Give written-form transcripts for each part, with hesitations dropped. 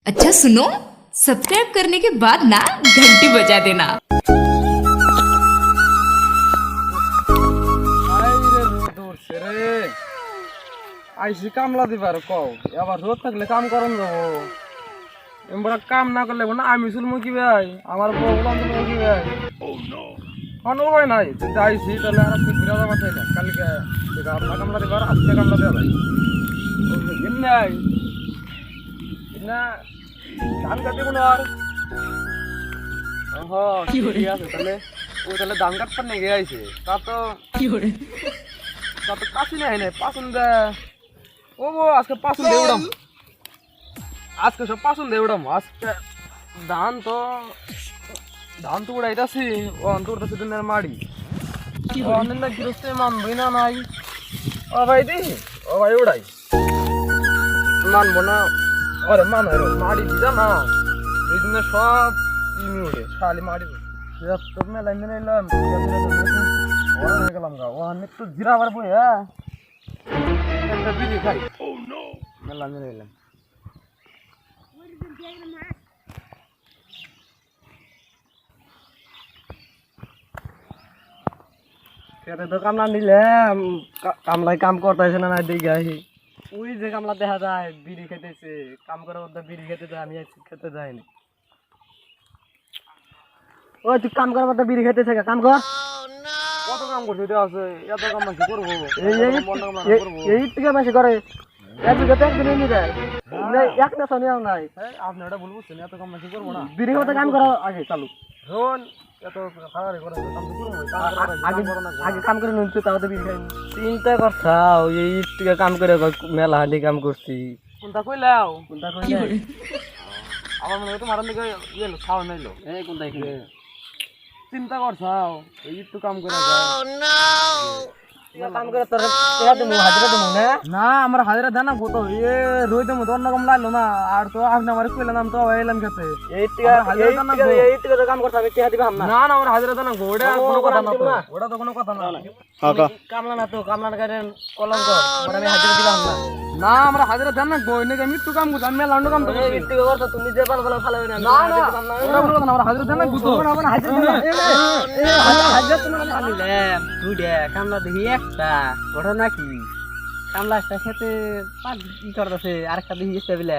अच्छा सुनो, सब्सक्राइब करने के बाद ना घंटी बजा देना। আইসি কামলা দিবার কও এবার রোদ থাকলে কাম করন যাবো এমরা কাম না করলে না আমি শুনবো কি ভাই আমার বউ শুনবো কি ভাই কোনো ভাই নাই যদি আইসি তাহলে আর আপনি ঘুরে যাবার চাই না কালকে আপনার কামলা দিবার আজকে কামলা দেওয়া ভাই নাই না ধান কাটতে কোনো আর কি আছে তাহলে ও তাহলে ধান কাটবার নিয়ে আইছে তা তো কাশি নাই পাসুন দে ও আজকে পাসুন দে উড়াম আজকে সব পাসুন দে উড়াম আজকে ধান তো উড়াইতাছি ও অন্তর্তাছি দিনের মাড়ি অনেক না গৃহস্থে মানবই না নাই ও ভাই দি ও ভাই উড়াই মানবো না ওরে মান মাড়ি দিদা না এই দিনে সব ইমি উড়ে শালি মাড়ি তোর মেলায় মেনে এলাম গেলাম গা ও একটু জিরাবার বই হ্যাঁ একটা বিড়ি খাই মেলা মেনে এলাম তো কামলা নিলে কামলায় কাম করতেছে না দেখে আসি ওই যে কামলা দেখা যায় বিড়ি খেতেছে কাম করে বিড়ি খেতে যায় আমি খেতে যাইনি ওই তুই কাম করার মধ্যে বিড়ি খেতেছে কাম কর কত কাম করছিস আছে এত কাম মাসি করবো এই থেকে মাসি করে এক বিঘাতে একদিন নিয়ে যায় এক না শনিয়াও নাই আপনি ওটা ভুল বুঝছেন এত কাম মাসি করবো না বিড়ি খেতে কাম করা আগে চালু শোন এত খাওয়ারে করে আগে কাম করে নিচ্ছি তাও তো বিড়ি খাই চিন্তা করছাও এই থেকে কাম করে মেলা হাঁটি কাম করছি কোনটা কইলাও আমার মনে হয় তো মারান দিকে ইয়ে খাওয়া নাইলো এই কোনটা চিন্তা করছাও এই একটু কাম করে কাম করে তোর হাজিরা দেবো না আমার হাজিরা দেনা কত এ রই দেবো তোর না কম লাগলো না আর তো আপনি আমার কইলাম তো এলাম খেতে কাম করতে হবে না না আমার হাজিরা দেনা ওটা কোনো কথা না ওটা তো কোনো কথা না কামলা না তো কামলা না করেন কলম কর আমি হাজিরা দিলাম না না আমরা হাজিরা দেন না গো এনে আমি একটু কাম করছি আমি মেলা কাম করছি একটু করছ তুমি যে ভালো ভালো ভালো না না ওটা বলো না আমরা হাজিরা দেন না গুতো আমরা হাজিরা দেন হাজিরা তুমি আমি লেম তুই দে কামলা দেখি একটা ওটা নাকি কামলা একটা খেতে পাঁচ কি করতেছে আরেকটা দেখি গেছে বলে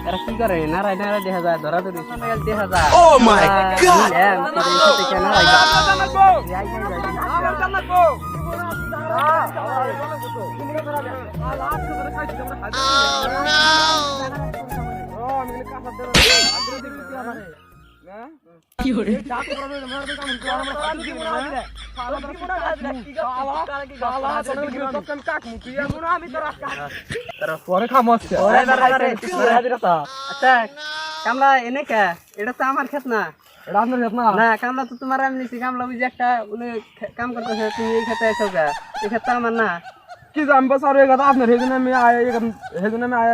এরা কি করে নারাই নারাই দেখা যায় ধরা ধরি দেখা যায় ও মাই গড নারাই কি করে পরে খামছে আচ্ছা কামলা এনে কে এটা তো আমার ক্ষেত না এটা আপনার ক্ষেত না কামলা তো তোমার আমি নিছি কামলা বুঝি একটা কাম করতেছে তুমি এই খেতে এসো গা এই খেতে আমার না কি জান বাস আর কথা আপনার হেজনে আমি আয়া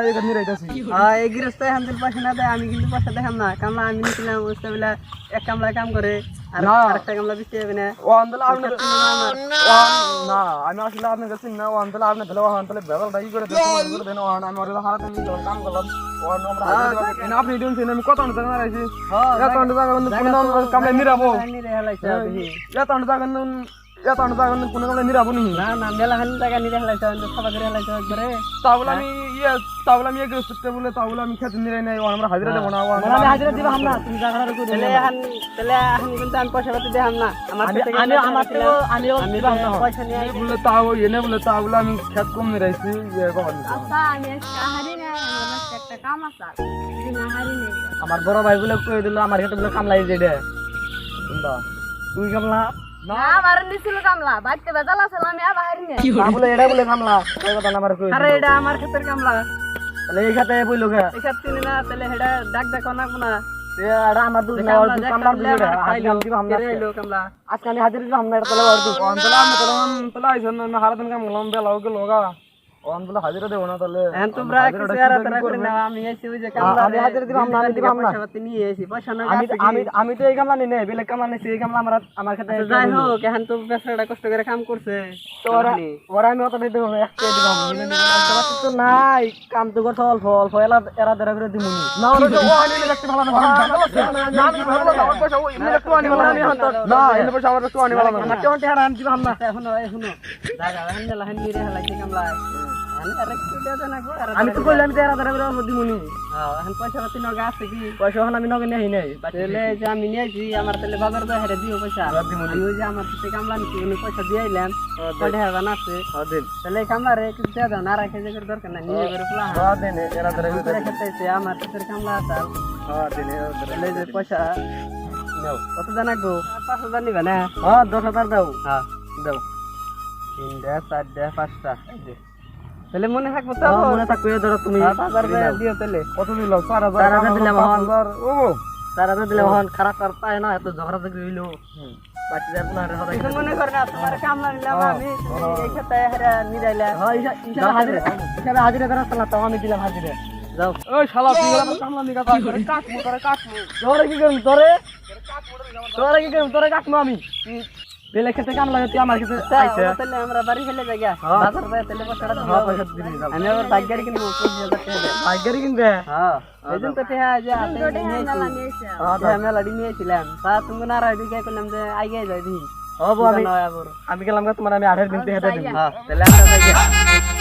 এখান নিরাইতাছি এই গৃহস্থ হামদের পয়সা না দেয় আমি কিন্তু পয়সা দেখাম না কামলা আমি নিছিলাম বুঝতে বলে এক কামলা কাম করে আর আরেকটা কামলা দিতে হবে না ও আন্দলা আপনি না আমি আসলে আপনার কাছে না ও আন্দলা আপনি তাহলে ও আন্দলা বেবলটা কি করে দেন ও আমি ওর হারাতে নিয়ে কাম করলাম ও আমরা এনে আপনি দিন দিন আমি কত টাকা রাইছি এত টাকা কোন কামলা নিরাবো এত টাকা কোন কামলা নিরাবো নি না না মেলা খালি টাকা নিরে হেলাইছে সবা করে হেলাইছে একবারে তাহলে আমি এক করতে বলে তাহলে আমি খেতে নিরে নাই আমরা হাজিরা দেব না আমি হাজিরা দিব না তুমি জায়গা রাখো তাহলে এখন কিন্তু আমি পয়সা পাতি দেব না আমি পয়সা নিয়ে বলে তাও এনে বলে তাহলে আমি খেত কম নিরাইছি আচ্ছা আমি কাহারি না আমার একটা কাম আছে না হারি নেই আমার বড় ভাই বলে কই দিল আমার খেতে বলে কামলাই দে দে তুই কামলা না আমার নিছিল কামলা বাইতে বেজাল আছে আমি আর হারি নেই বলে এটা বলে কামলা এই কথা না আমার কই আরে এটা আমার ক্ষেতের কামলা তাহলে এই খাতে বইলো কে এই ক্ষেত চিনি না তাহলে হেডা ডাক ডাক না কোনা এটা আমার দুধ না ওর কামলার বুঝে হাজিরা দিব আমরা এলো কামলা আজকে আমি হাজিরা দিব আমরা তাহলে ওর দুধ অন্তলা আমি তাহলে আইছেন না হারাদিন কাম করলাম বেলাও কে লগা ওন বলে হাজিরা দেব না তাহলে এখন তোমরা কিছু এরা করে নাও, আমি এসে ওই যে কামলা আমি হাজিরা দিবাম না, আমি দিবাম না। পয়সাপাতি নিয়ে এসি, পয়সা না আমি আছে কি? আমি আমি তো এই কামলা নি নেই, বেলে কামলা নেছি, এই কামলা আমার ক্ষেত্রে আচ্ছা, যাই হোক, এখন তো বেচারাটা কষ্ট করে কাম করছে, তো ওরা ওরা আমি অত দিতে হবে, একটা দিবাম তো নাই, কাম তো করতে অল্প অল্প এরা ধরে করে দিমুনি না। ওরা তো ও আনি রাখতে ভালো না, ভালো না, আমি ভালো না, আমার পয়সা ওই এমনি একটু আনি ভালো না, আমি হন তো না, এমনি পয়সা আমার একটু আনি ভালো না, আমার কেমন টাকা আনছি ভালো না। এখনো জায়গা এখন মেলা হেন নিরে হেলাইছে কামলা, এখন আর একটু দেওয়া যায় না গো, আমি তো কইলাম যে এরা ধরে করে অল্প দিমুনি, এখন পয়সাপাতি নগা আছে কি? পয়সা এখন আমি নগে নেই নাই তাহলে যে আমি নিয়েছি, আমার তাহলে বাজার যায় হেরে দিও পয়সা, আমি ওই যে আমার সাথে কামলা নিচ্ছি, উনি পয়সা দিয়ে আইলাম, কয়টা হাজার আছে, দিন তাহলে এই কামলা রে কিছু দেওয়া দাও না, রাখে যে করে দরকার নাই, নিজে করে ফুলা দিন এরা ধরে করে খেতে আমার সাথে কামলা আছে, দিন তাহলে যে পয়সা নাও, কত জানা গো? 5,000 নিবা না? 10,000 দাও হ্যাঁ দাও 3টা 4টা 5টা, তাহলে মনে থাকবো তো, মনে থাকবে ধরো তুমি 5,000 দিও তাহলে। কত দিল 4,000 দিলাম এখন ও 4,000 দিলাম এখন, খারাপ আর পায় না, এত ঝগড়া ঝগড়ি হইলো বাকি যায় না রে কিছু মনে করে না, তোমার কামলা নিলাম আমি, তুমি এই খেতে হেরা নিরাইলা, হিসাবে হাজিরা করা না, তাও আমি দিলাম হাজিরা যাও। ওই শালা তুই আমার কামলা নিকা কাটমু তোরে কি করুম, তোরে কি করুম, তোরে কাটমু আমি বেলে খেতে কামলা তুই আমার খেতে আইছে। তাহলে আমরা বাড়ি ফেলে যাই গা, বাজার যায় তাহলে পয়সাটা দিও। পয়সা দিবি যাও, আমি আবার বাইক গাড়ি কিনবো 25,000 টাকা দিয়ে। বাইকারি কিনবে। হ্যাঁ এই জন্য তো টেহা যে হাতে গোটে নিয়েছি, মেলা নিয়েছে টেহা মেলাডি নিয়েছিলাম, তা তুমি না রাই দিকে কইলাম যে আইগে যাই দি। আমি গেলাম তোমার, আমি 8 দিন থেকে দিন। হ্যাঁ তাহলে আমরা যাই গা।